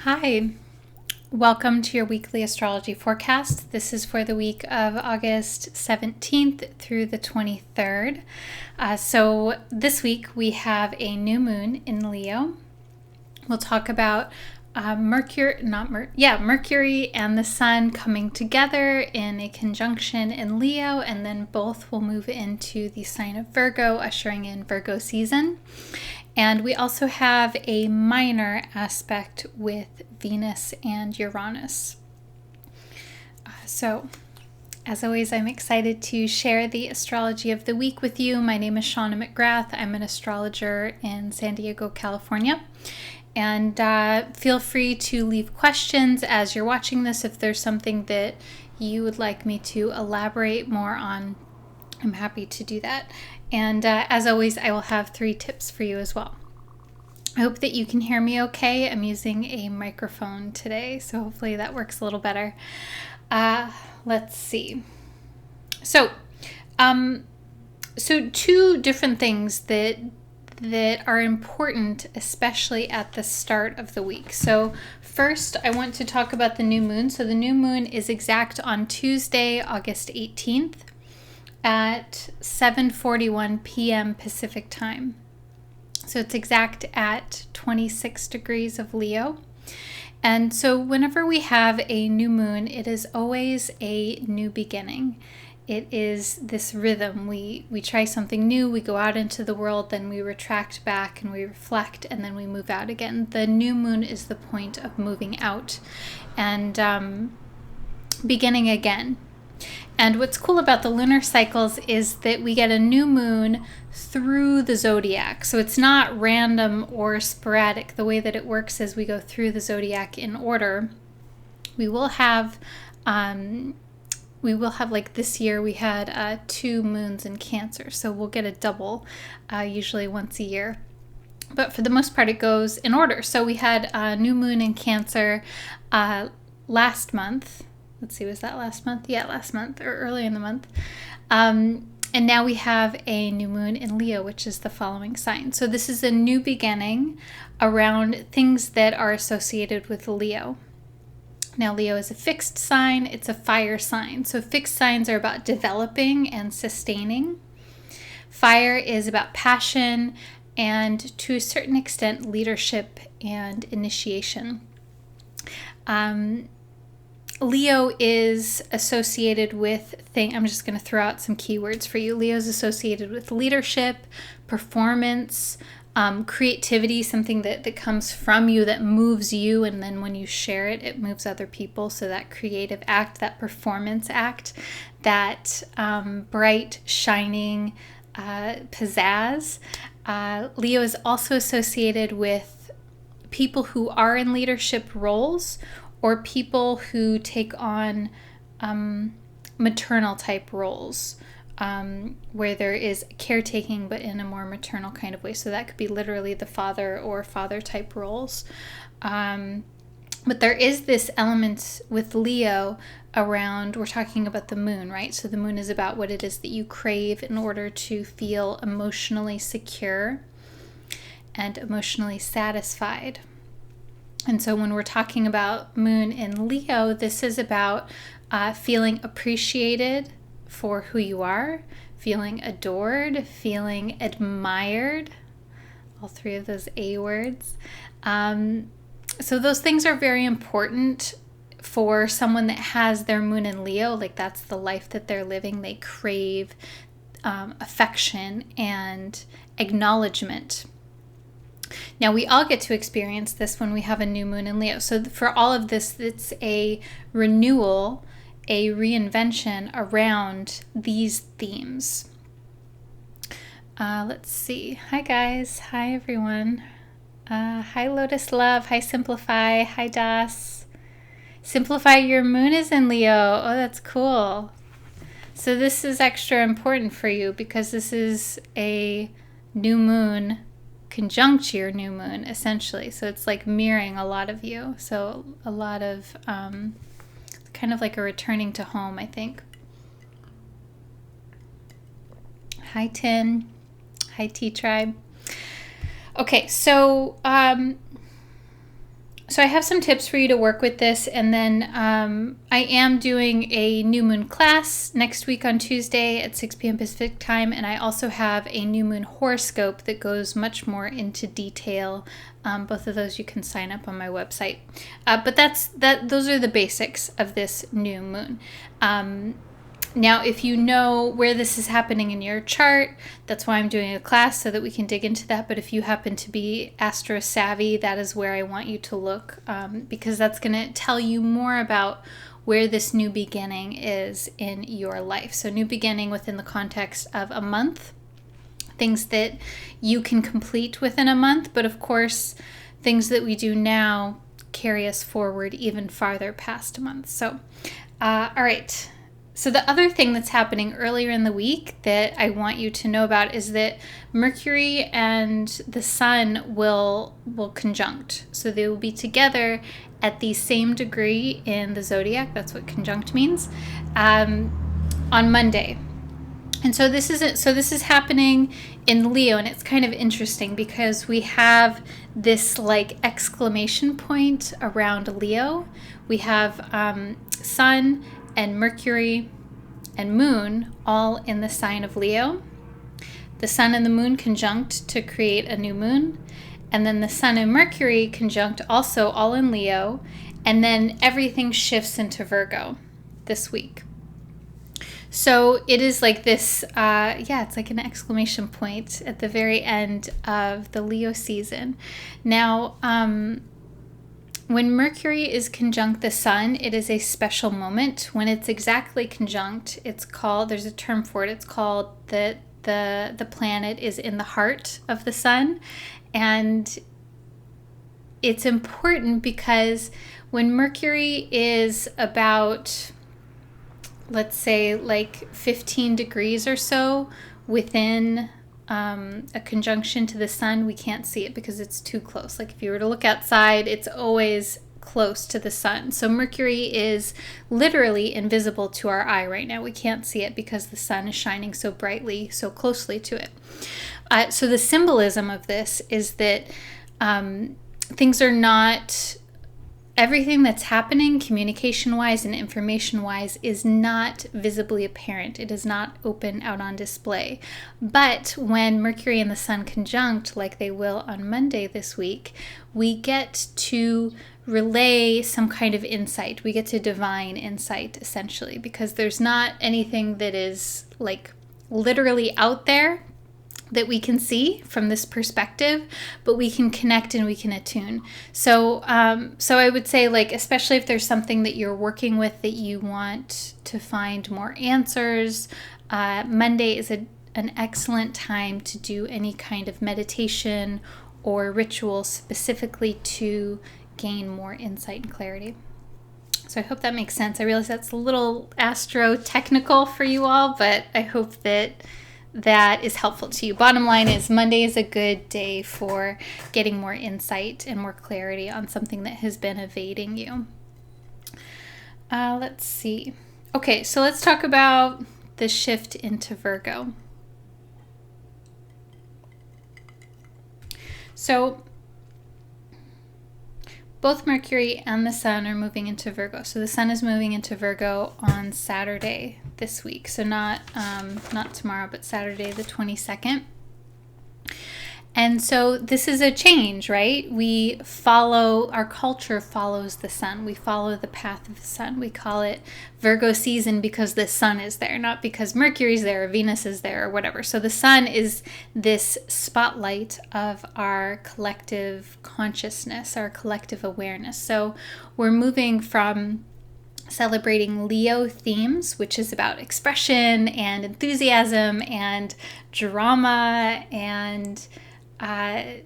Hi, welcome to your weekly astrology forecast. This is for the week of August 17th through the 23rd. So this week we have a new moon in Leo. We'll talk about Mercury and the Sun coming together in a conjunction in Leo, and then both will move into the sign of Virgo, ushering in Virgo season. And we also have a minor aspect with Venus and Uranus. So, as always, I'm excited to share the astrology of the week with you. My name is Shauna McGrath. I'm an astrologer in San Diego, California. And feel free to leave questions as you're watching this. If there's something that you would like me to elaborate more on, I'm happy to do that. And as always, I will have 3 tips for you as well. I hope that you can hear me okay. I'm using a microphone today, so hopefully that works a little better. Let's see. So 2 different things that are important, especially at the start of the week. So first, I want to talk about the new moon. So the new moon is exact on Tuesday, August 18th at 7:41 p.m. Pacific time. So it's exact at 26 degrees of Leo. And so whenever we have a new moon, it is always a new beginning. It is this rhythm. We try something new, we go out into the world, then we retract back and we reflect, and then we move out again. The new moon is the point of moving out and beginning again. And what's cool about the lunar cycles is that we get a new moon through the zodiac. So it's not random or sporadic. The way that it works is we go through the zodiac in order. We will have like this year we had 2 moons in Cancer. So we'll get a double usually once a year. But for the most part, it goes in order. So we had a new moon in Cancer last month. Let's see, was that last month? Yeah, last month or early in the month. And now we have a new moon in Leo, which is the following sign. So this is a new beginning around things that are associated with Leo. Now, Leo is a fixed sign. It's a fire sign. So fixed signs are about developing and sustaining. Fire is about passion and, to a certain extent, leadership and initiation. Leo is associated with I'm just going to throw out some keywords for you. Leo is associated with leadership, performance, creativity, something that comes from you, that moves you, and then when you share it, it moves other people. So that creative act, that performance act, that bright, shining pizzazz. Leo is also associated with people who are in leadership roles, or people who take on maternal type roles, where there is caretaking but in a more maternal kind of way. So that could be literally the father or father type roles. But there is this element with Leo around, we're talking about the moon, right? So the moon is about what it is that you crave in order to feel emotionally secure and emotionally satisfied. And so when we're talking about moon in Leo, this is about feeling appreciated for who you are, feeling adored, feeling admired, all 3 of those A words. So those things are very important for someone that has their moon in Leo. Like, that's the life that they're living. They crave affection and acknowledgement. Now, we all get to experience this when we have a new moon in Leo. So for all of this, it's a renewal, a reinvention around these themes. Let's see. Hi, guys. Hi, everyone. Hi, Lotus Love. Hi, Simplify. Hi, Das. Simplify, your moon is in Leo. Oh, that's cool. So this is extra important for you because this is a new moon conjunct your new moon, essentially. So it's like mirroring a lot of you. So a lot of kind of like a returning to home, I think. Hi, Tin. Hi, T-Tribe. Okay, so So I have some tips for you to work with this, and then I am doing a new moon class next week on Tuesday at 6 p.m. Pacific time, and I also have a new moon horoscope that goes much more into detail. Both of those you can sign up on my website. But those are the basics of this new moon. Now, if you know where this is happening in your chart, that's why I'm doing a class, so that we can dig into that. But if you happen to be astro savvy, that is where I want you to look, because that's going to tell you more about where this new beginning is in your life. So new beginning within the context of a month, things that you can complete within a month. But of course, things that we do now carry us forward even farther past a month. So, all right. So the other thing that's happening earlier in the week that I want you to know about is that Mercury and the Sun will conjunct. So they will be together at the same degree in the zodiac. That's what conjunct means, on Monday. And so this is happening in Leo, and it's kind of interesting because we have this like exclamation point around Leo. We have Sun and Mercury and Moon all in the sign of Leo. The Sun and the Moon conjunct to create a new moon. And then the Sun and Mercury conjunct also all in Leo. And then everything shifts into Virgo this week. So it is like this, it's like an exclamation point at the very end of the Leo season. Now, when Mercury is conjunct the Sun, it is a special moment. When it's exactly conjunct, there's a term for it. It's called the planet is in the heart of the Sun. And it's important because when Mercury is about, let's say, like 15 degrees or so within a conjunction to the Sun, we can't see it because it's too close. Like if you were to look outside, it's always close to the Sun. So Mercury is literally invisible to our eye right now. We can't see it because the Sun is shining so brightly, so closely to it. So the symbolism of this is that things are not... Everything that's happening communication-wise and information-wise is not visibly apparent. It is not open out on display. But when Mercury and the Sun conjunct, like they will on Monday this week, we get to relay some kind of insight. We get to divine insight, essentially, because there's not anything that is like literally out there that we can see from this perspective, but we can connect and we can attune. So I would say, like, especially if there's something that you're working with that you want to find more answers, Monday is an excellent time to do any kind of meditation or ritual specifically to gain more insight and clarity. So I hope that makes sense. I realize that's a little astro-technical for you all, but I hope that is helpful to you. Bottom line is Monday is a good day for getting more insight and more clarity on something that has been evading you. Let's see. Okay, so let's talk about the shift into Virgo. So both Mercury and the Sun are moving into Virgo. So the Sun is moving into Virgo on Saturday this week. So not tomorrow, but Saturday the 22nd. And so this is a change, right? Our culture follows the Sun. We follow the path of the Sun. We call it Virgo season because the Sun is there, not because Mercury's there or Venus is there or whatever. So the Sun is this spotlight of our collective consciousness, our collective awareness. So we're moving from celebrating Leo themes, which is about expression and enthusiasm and drama and I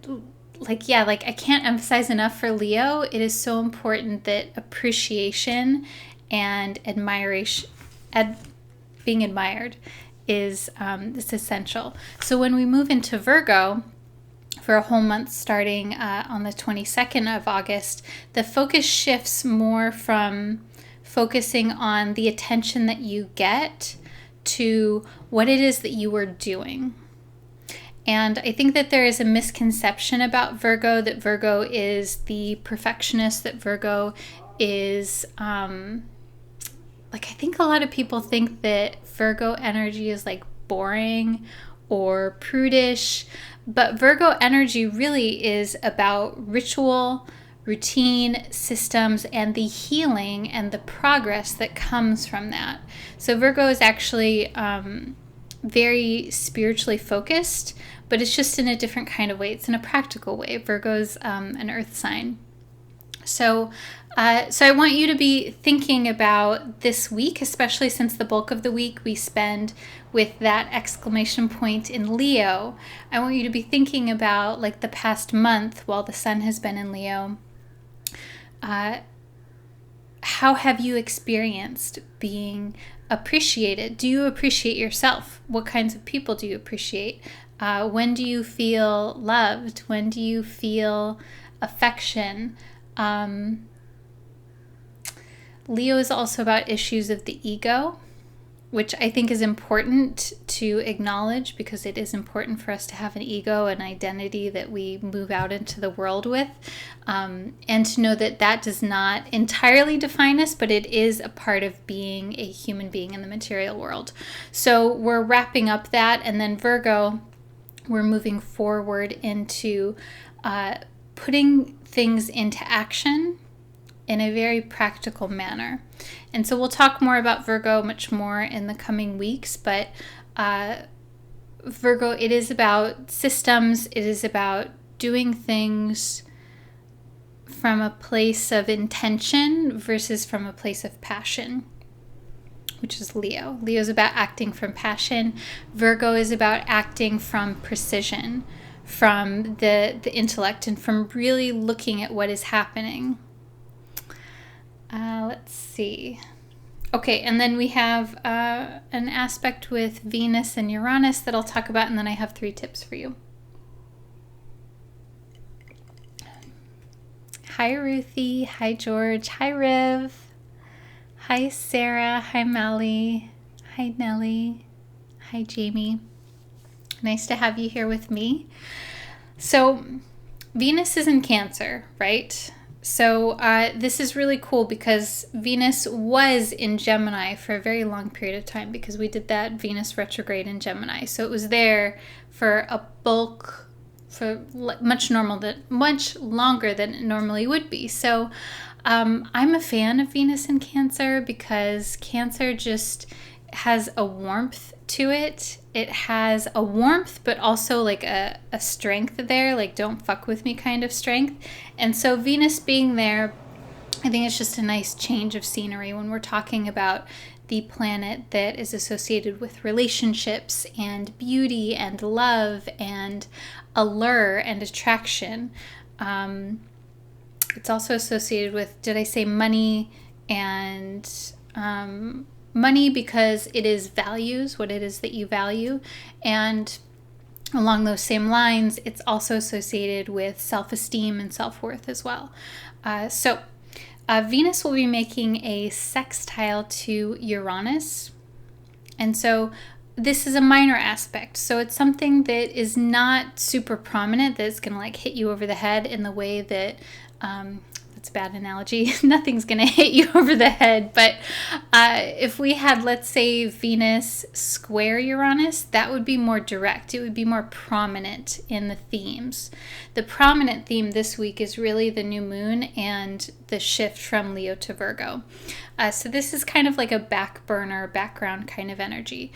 can't emphasize enough for Leo, it is so important that appreciation and admiration, being admired, is essential. So when we move into Virgo for a whole month starting on the 22nd of August, the focus shifts more from focusing on the attention that you get to what it is that you are doing. And I think that there is a misconception about Virgo, that Virgo is the perfectionist, that Virgo is, I think a lot of people think that Virgo energy is like boring or prudish, but Virgo energy really is about ritual, routine, systems, and the healing and the progress that comes from that. So Virgo is actually very spiritually focused, but it's just in a different kind of way. It's in a practical way. Virgo's an earth sign. So I want you to be thinking about this week, especially since the bulk of the week we spend with that exclamation point in Leo. I want you to be thinking about like the past month while the sun has been in Leo. How have you experienced being appreciated? Do you appreciate yourself? What kinds of people do you appreciate? When do you feel loved? When do you feel affection? Leo is also about issues of the ego, which I think is important to acknowledge, because it is important for us to have an ego, an identity that we move out into the world with, and to know that that does not entirely define us, but it is a part of being a human being in the material world. So we're wrapping up that, and then Virgo, we're moving forward into putting things into action in a very practical manner. And so we'll talk more about Virgo much more in the coming weeks, but Virgo, it is about systems, it is about doing things from a place of intention versus from a place of passion, which is Leo. Leo is about acting from passion. Virgo is about acting from precision, from the intellect, and from really looking at what is happening. Let's see. Okay, and then we have an aspect with Venus and Uranus that I'll talk about, and then I have 3 tips for you. Hi, Ruthie. Hi, George. Hi, Riv. Hi, Sarah. Hi, Melly. Hi, Nellie. Hi, Jamie. Nice to have you here with me. So, Venus is in Cancer, right? So this is really cool because Venus was in Gemini for a very long period of time, because we did that Venus retrograde in Gemini. So it was there for a bulk, for much longer than it normally would be. So I'm a fan of Venus in Cancer, because Cancer just has a warmth to it. It has a warmth, but also like a strength there, like don't fuck with me kind of strength. And so Venus being there, I think it's just a nice change of scenery when we're talking about the planet that is associated with relationships and beauty and love and allure and attraction. It's also associated with, did I say money and money, because it is values, what it is that you value. And along those same lines, it's also associated with self-esteem and self-worth as well. So Venus will be making a sextile to Uranus. And so this is a minor aspect. So it's something that is not super prominent, that's going to like hit you over the head in the way that that's a bad analogy. Nothing's going to hit you over the head. But if we had, let's say, Venus square Uranus, that would be more direct. It would be more prominent in the themes. The prominent theme this week is really the new moon and the shift from Leo to Virgo. So this is kind of like a back burner, background kind of energy.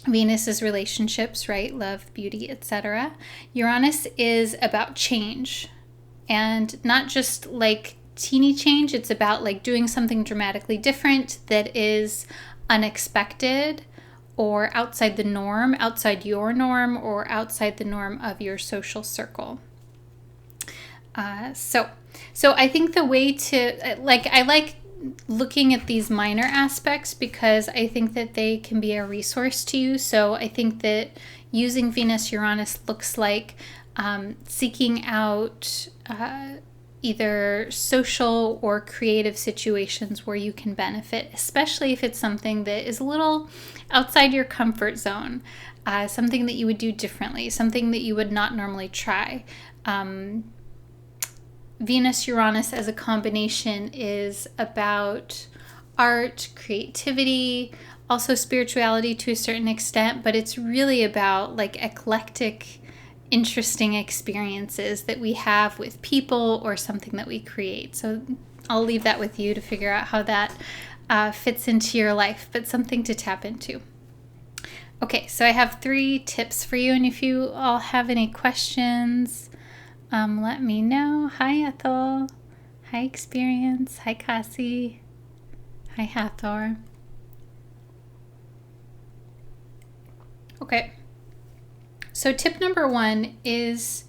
Venus is relationships, right? Love, beauty, etc. Uranus is about change. And not just like teeny change, it's about like doing something dramatically different that is unexpected or outside the norm, outside your norm, or outside the norm of your social circle. So I think the way to, I like looking at these minor aspects, because I think that they can be a resource to you. So I think that using Venus Uranus looks like seeking out either social or creative situations where you can benefit, especially if it's something that is a little outside your comfort zone, something that you would do differently, something that you would not normally try. Venus-Uranus as a combination is about art, creativity, also spirituality to a certain extent, but it's really about like eclectic, interesting experiences that we have with people or something that we create. So I'll leave that with you to figure out how that fits into your life, but something to tap into. Okay, so I have 3 tips for you, and if you all have any questions, let me know. Hi, Ethel. Hi, Experience. Hi, Cassie. Hi, Hathor. Okay. So tip number 1 is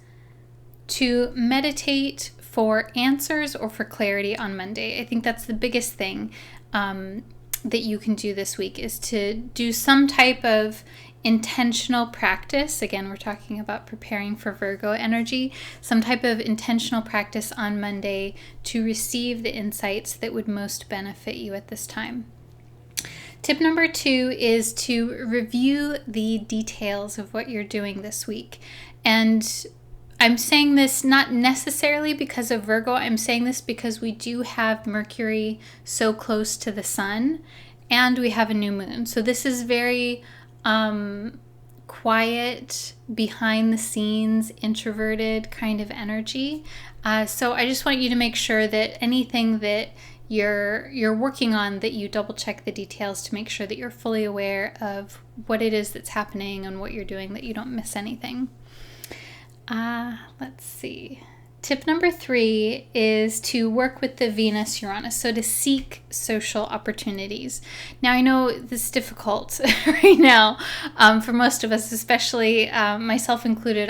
to meditate for answers or for clarity on Monday. I think that's the biggest thing that you can do this week, is to do some type of intentional practice. Again, we're talking about preparing for Virgo energy, some type of intentional practice on Monday to receive the insights that would most benefit you at this time. Tip number 2 is to review the details of what you're doing this week. And I'm saying this not necessarily because of Virgo. I'm saying this because we do have Mercury so close to the Sun, and we have a new moon. So this is very quiet, behind the scenes, introverted kind of energy. So I just want you to make sure that anything that you're working on, that you double check the details to make sure that you're fully aware of what it is that's happening and what you're doing, that you don't miss anything. Let's see. Tip number 3 is to work with the Venus-Uranus, so to seek social opportunities. Now, I know this is difficult right now for most of us, especially myself included.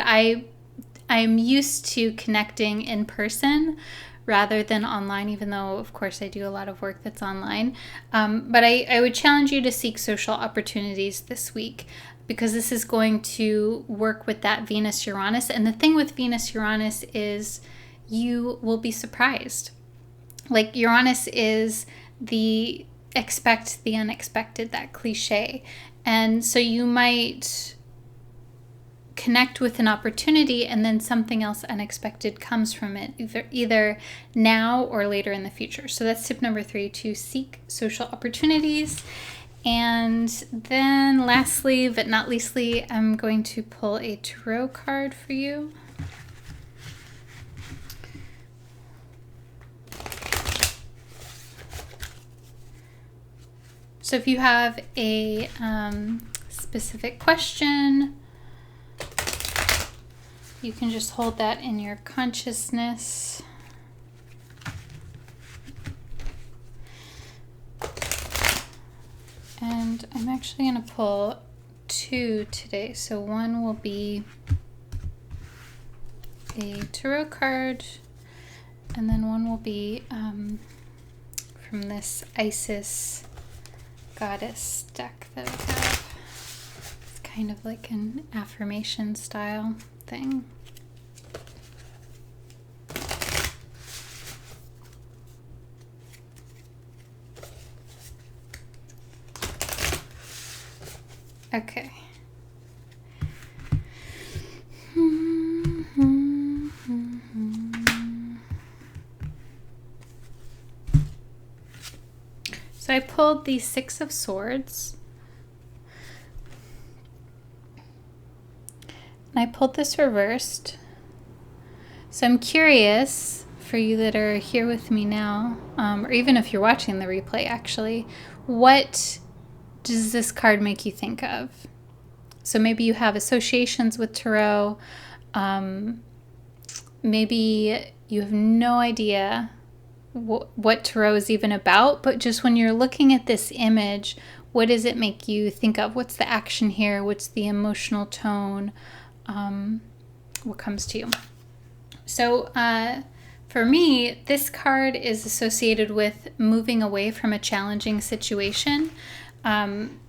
I'm used to connecting in person rather than online, even though, of course, I do a lot of work that's online. But I would challenge you to seek social opportunities this week, because this is going to work with that Venus-Uranus. And the thing with Venus-Uranus is you will be surprised. Like, Uranus is the expect the unexpected, that cliche. And so you might connect with an opportunity and then something else unexpected comes from it, either now or later in the future. So that's tip number 3, to seek social opportunities. And then lastly, but not leastly, I'm going to pull a tarot card for you. So if you have a specific question, you can just hold that in your consciousness. And I'm actually going to pull 2 today. So one will be a tarot card, and then one will be from this Isis goddess deck that I have. It's kind of like an affirmation style thing. Okay. So I pulled the 6 of Swords. And I pulled this reversed. So I'm curious, for you that are here with me now, or even if you're watching the replay actually, what does this card make you think of? So maybe you have associations with tarot. Maybe you have no idea what tarot is even about, but just when you're looking at this image, what does it make you think of? What's the action here? What's the emotional tone? What comes to you? So for me, this card is associated with moving away from a challenging situation.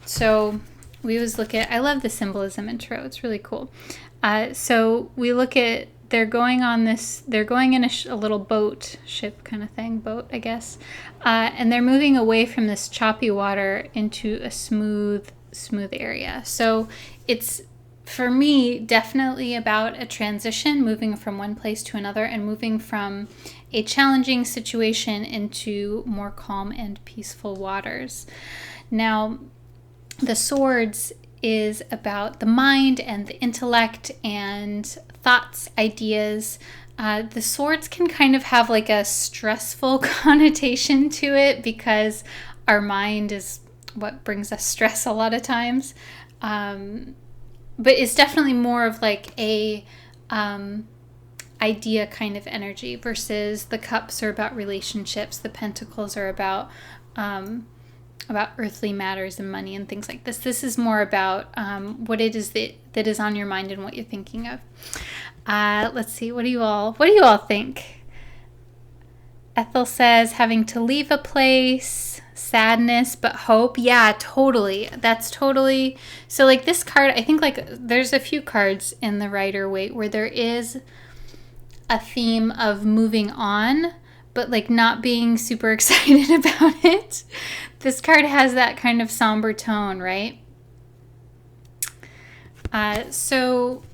So we always look at, I love the symbolism in tarot. It's really cool. So we look at they're going in a little boat, ship kind of thing, boat, I guess. And they're moving away from this choppy water into a smooth area. So it's, for me, definitely about a transition, moving from one place to another and moving from a challenging situation into more calm and peaceful waters. Now, the swords is about the mind and the intellect and thoughts, ideas. The swords can kind of have like a stressful connotation to it because our mind is what brings us stress a lot of times. But it's definitely more of like a idea kind of energy versus the cups are about relationships. The pentacles are about earthly matters and money and things like this. This is more about what it is that is on your mind and what you're thinking of. Let's see. What do you all think? Ethel says having to leave a place, sadness, but hope. Yeah, totally. That's totally. So like this card, I think like there's a few cards in the Rider-Waite where there is a theme of moving on, but like not being super excited about it. This card has that kind of somber tone, right? So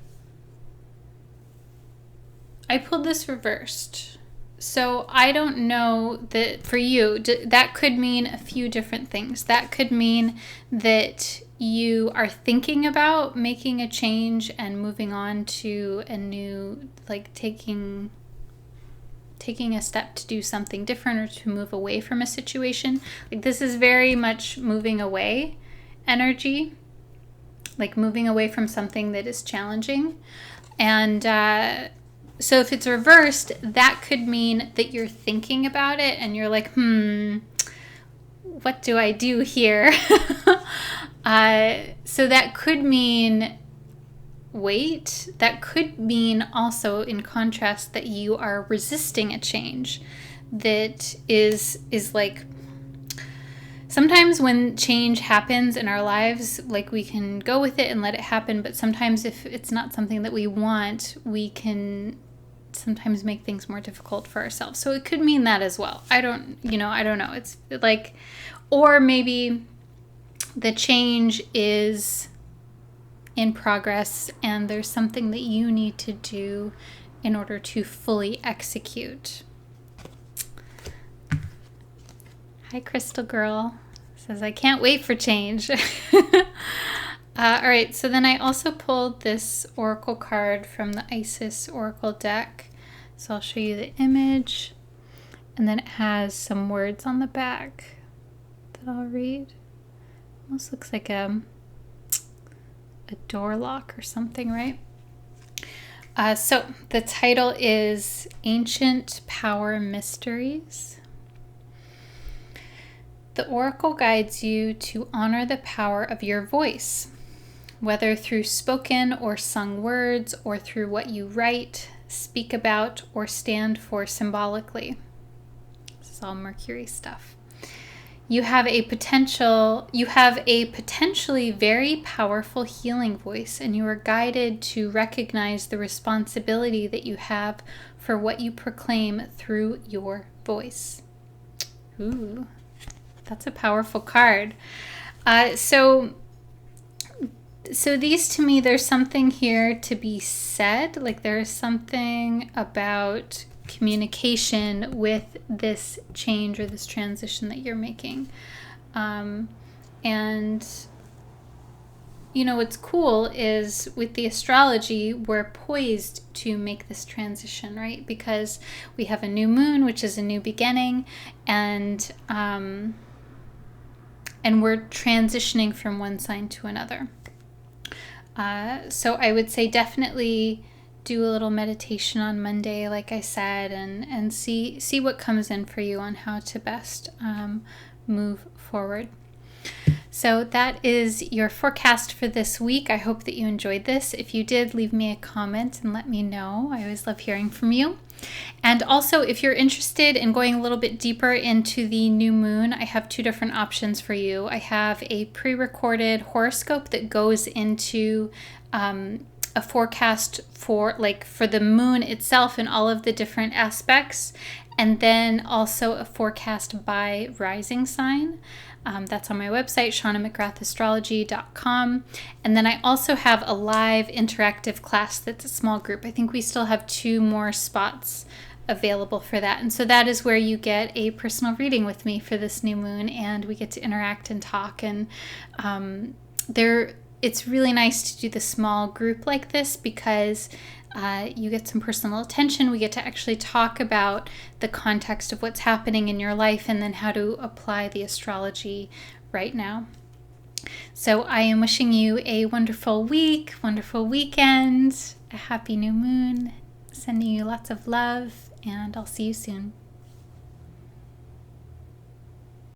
I pulled this reversed. So I don't know that for you, that could mean a few different things. That could mean that you are thinking about making a change and moving on to a new, like taking a step to do something different or to move away from a situation. Like this is very much moving away energy, like moving away from something that is challenging. And so if it's reversed, that could mean that you're thinking about it and you're like, what do I do here? So that could mean wait. That could mean also, in contrast, that you are resisting a change that is like, sometimes when change happens in our lives, like we can go with it and let it happen, but sometimes if it's not something that we want, we can sometimes make things more difficult for ourselves. So it could mean that as well. I don't know. It's like, or maybe the change is in progress and there's something that you need to do in order to fully execute. Hi, Crystal Girl. Says, I can't wait for change. All right, so then I also pulled this oracle card from the Isis Oracle deck. So I'll show you the image. And then it has some words on the back that I'll read. Almost looks like a door lock or something, right? So the title is Ancient Power Mysteries. The oracle guides you to honor the power of your voice, whether through spoken or sung words or through what you write, speak about, or stand for symbolically. This is all Mercury stuff. You have a potentially very powerful healing voice, and you are guided to recognize the responsibility that you have for what you proclaim through your voice. Ooh, that's a powerful card. So these, to me, there's something here to be said. Like there's something about communication with this change or this transition that you're making. And what's cool is with the astrology, we're poised to make this transition, right? Because we have a new moon, which is a new beginning, and we're transitioning from one sign to another. So I would say definitely do a little meditation on Monday, like I said, and see what comes in for you on how to best move forward. So that is your forecast for this week. I hope that you enjoyed this. If you did, leave me a comment and let me know. I always love hearing from you. And also, if you're interested in going a little bit deeper into the new moon, I have two different options for you. I have a pre-recorded horoscope that goes into a forecast for the moon itself and all of the different aspects, and then also a forecast by rising sign. That's on my website, shaunamcgrathastrology.com. And then I also have a live interactive class that's a small group. I think we still have 2 more spots available for that. And so that is where you get a personal reading with me for this new moon, and we get to interact and talk. And it's really nice to do the small group like this because you get some personal attention. We get to actually talk about the context of what's happening in your life and then how to apply the astrology right now. So I am wishing you a wonderful week, wonderful weekend, a happy new moon, sending you lots of love, and I'll see you soon.